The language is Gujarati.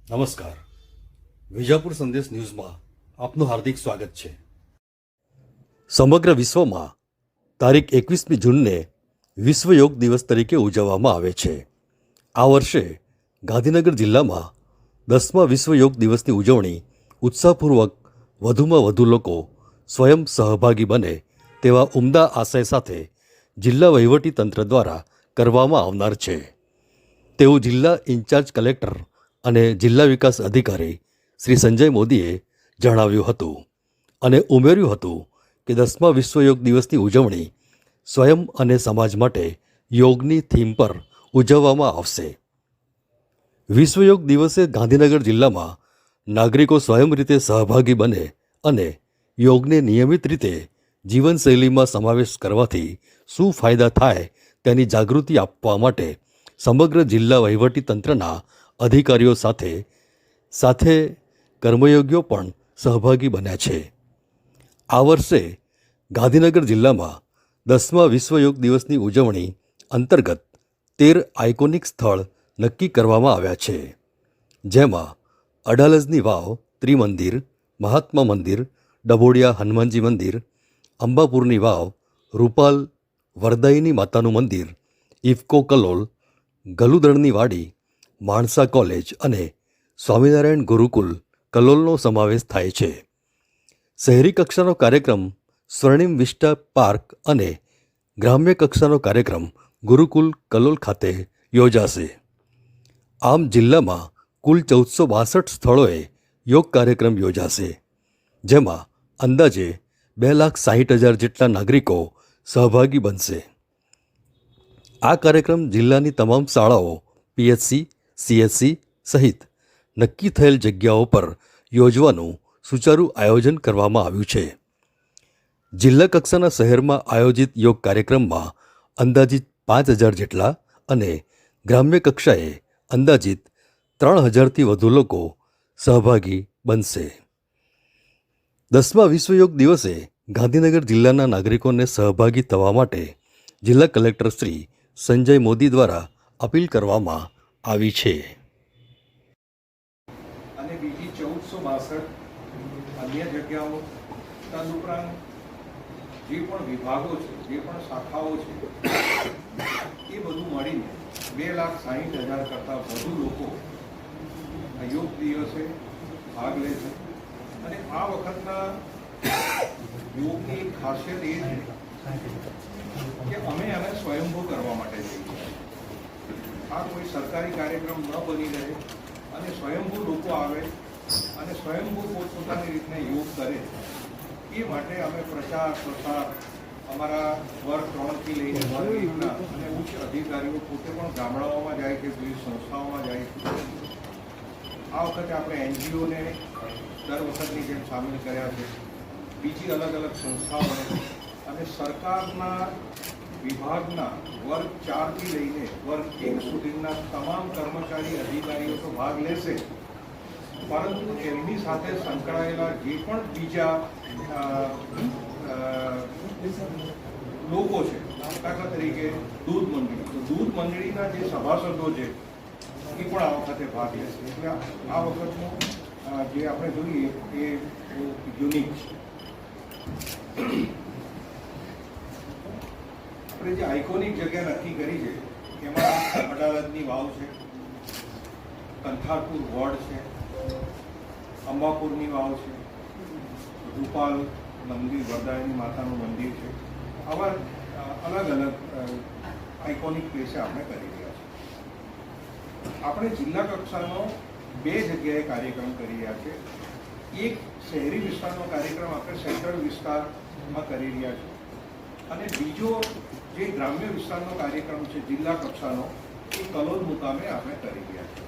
નમસ્કાર. વિજાપુર સંદેશ ન્યૂઝમાં આપનું હાર્દિક સ્વાગત છે. સમગ્ર વિશ્વમાં તારીખ 21મી જૂનને વિશ્વ યોગ દિવસ તરીકે ઉજવવામાં આવે છે. આ વર્ષે ગાંધીનગર જિલ્લામાં 10મા વિશ્વ યોગ દિવસની ઉજવણી ઉત્સાહપૂર્વક વધુમાં વધુ લોકો સ્વયં સહભાગી બને તેવા ઉમદા આશય સાથે જિલ્લા વહીવટી તંત્ર દ્વારા કરવામાં આવનાર છે તેવું જિલ્લા ઇન્ચાર્જ કલેક્ટર અને જિલ્લા વિકાસ અધિકારી શ્રી સંજય મોદીએ જણાવ્યું હતું અને ઉમેર્યું હતું કે 10મા વિશ્વ યોગ દિવસની ઉજવણી સ્વયં અને સમાજ માટે યોગની થીમ પર ઉજવવામાં આવશે. વિશ્વ યોગ દિવસે ગાંધીનગર જિલ્લામાં નાગરિકો સ્વયં રીતે સહભાગી બને અને યોગને નિયમિત રીતે જીવનશૈલીમાં સમાવેશ કરવાથી શું ફાયદા થાય તેની જાગૃતિ આપવા માટે સમગ્ર જિલ્લા વહીવટી તંત્રના અધિકારીઓ સાથે કર્મયોગીઓ પણ સહભાગી બન્યા છે. આ વર્ષે ગાંધીનગર જિલ્લામાં 10મા વિશ્વ યોગ દિવસની ઉજવણી અંતર્ગત 13 આઇકોનિક સ્થળ નક્કી કરવામાં આવ્યા છે, જેમાં અડાલજની વાવ, ત્રિમંદિર, મહાત્મા મંદિર, ડભોડિયા હનુમાનજી મંદિર, અંબાપુરની વાવ, રૂપાલ વરદાયિની માતાનું મંદિર, ઇફકો કલોલ, ગલુદણની વાડી, માણસા કોલેજ અને સ્વામિનારાયણ ગુરુકુલ કલોલનો સમાવેશ થાય છે. શહેરી કક્ષાનો કાર્યક્રમ સ્વર્ણિમ વિસ્ટા પાર્ક અને ગ્રામ્ય કક્ષાનો કાર્યક્રમ ગુરુકુલ કલોલ ખાતે યોજાશે. આમ જિલ્લામાં કુલ 1462 સ્થળોએ યોગ કાર્યક્રમ યોજાશે, જેમાં અંદાજે 2,60,000 જેટલા નાગરિકો સહભાગી બનશે. આ કાર્યક્રમ જિલ્લાની તમામ શાળાઓ, પીએચસી, સીએચસી સહિત નક્કી થયેલ જગ્યાઓ પર યોજવાનું સુચારું આયોજન કરવામાં આવ્યું છે. જિલ્લા કક્ષાના શહેરમાં આયોજિત યોગ કાર્યક્રમમાં અંદાજિત 5,000 જેટલા અને ગ્રામ્ય કક્ષાએ અંદાજિત 3,000થી વધુ લોકો સહભાગી બનશે. 10મા વિશ્વ યોગ દિવસે ગાંધીનગર જિલ્લાના નાગરિકોને સહભાગી થવા માટે જિલ્લા કલેક્ટર શ્રી સંજય મોદી દ્વારા અપીલ કરવામાં આવી છે. અને બીજી 1462 અન્ય જગ્યાઓ તદુપરાંત જે પણ વિભાગો છે, જે પણ શાખાઓ છે, એ બધું મળીને 2,60,000 કરતાં વધુ લોકો યોગ દિવસે ભાગ લે છે. અને આ વખતના યોગની ખાસિયત એ છે કે અમે આને સ્વયંભૂ કરવા માટે જઈએ છીએ. આ કોઈ સરકારી કાર્યક્રમ ન બની રહે અને સ્વયંભૂ લોકો આવે અને સ્વયંભૂ પોતપોતાની રીતને યોગ કરે, એ માટે અમે પ્રચાર પ્રસાર અમારા વર્ગ 3થી લઈને વર્ગ 1ના અને ઉચ્ચ અધિકારીઓ પોતે પણ ગામડાઓમાં જાય છે, વિવિધ સંસ્થાઓમાં જાય છે. આ વખતે આપણે એનજીઓને દર વખતની જેમ સામેલ કર્યા છે, બીજી અલગ અલગ સંસ્થાઓને અને સરકારના વિભાગના વર્ગ 4થી લઈને વર્ગ 1 સુધીના તમામ કર્મચારી અધિકારીઓ તો ભાગ લેશે, પરંતુ એમની સાથે સંકળાયેલા જે પણ બીજા લોકો છે, દાખલા તરીકે દૂધ મંડળી, તો દૂધ મંડળીના જે સભાસદો છે એ પણ આ વખતે ભાગ લેશે. એટલે આ વખતનું જે આપણે જોઈએ એ યુનિક છે. આપણે જે આઇકોનિક જગ્યા નક્કી કરી છે એમાં અડાલજની વાવ છે, કંથારપુર વોર્ડ છે, અંબાપુરની વાવ છે, રૂપાલ મંદિર, વરદાયિની માતાનું મંદિર છે. આવા અલગ અલગ આઇકોનિક પ્લેસે આપણે કરી રહ્યા છીએ. આપણે જિલ્લા કક્ષાનો 2 જગ્યાએ કાર્યક્રમ કરી રહ્યા છે. એક શહેરી વિસ્તારનો કાર્યક્રમ આપણે સેન્ટ્રલ વિસ્તારમાં કરી રહ્યા છીએ અને બીજો જે ગ્રામ્ય વિસ્તારનો કાર્યક્રમ છે જિલ્લા કક્ષાનો, એ કલોલ મુકામે આપણે કરી રહ્યા છીએ.